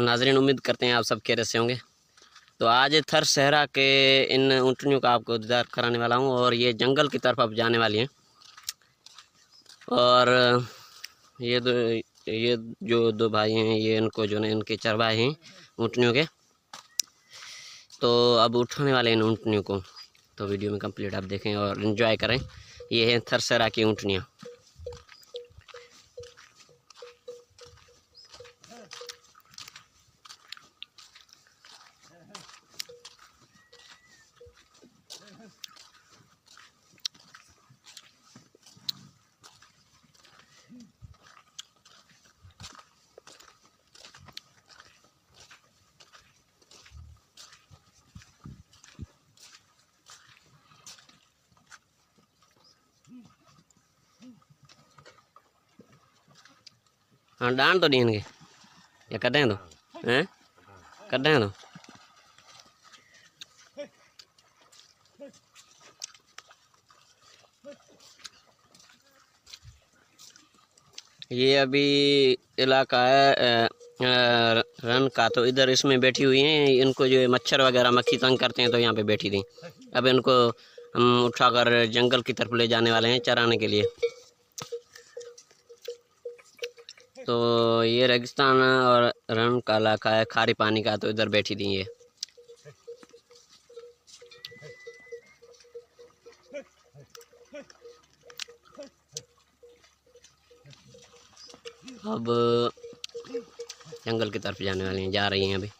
नाज़रीन, उम्मीद करते हैं आप सब खैरियत से होंगे। तो आज थर सहरा के इन ऊँटनियों का आपको दीदार कराने वाला हूं और ये जंगल की तरफ अब जाने वाली हैं। और ये जो दो भाई हैं, ये इनको जो है इनके चरवाहे हैं ऊँटनियों के। तो अब उठाने वाले हैं इन ऊँटनियों को। तो वीडियो में कंप्लीट आप देखें और एंजॉय करें। ये हैं थर सहरा की ऊँटनियाँ। हाँ, डांड तो नहीं इनके या कटें तो हैं, कटें तो ये अभी इलाका है रन का, तो इधर इसमें बैठी हुई हैं। इनको जो मच्छर वगैरह मक्खी तंग करते हैं तो यहाँ पे बैठी थी। अब इनको हम उठाकर जंगल की तरफ ले जाने वाले हैं चराने के लिए। तो ये रेगिस्तान और रन का इलाका है, खारी पानी का, तो इधर बैठी थी ये। अब जंगल की तरफ जाने वाली हैं, जा रही हैं अभी।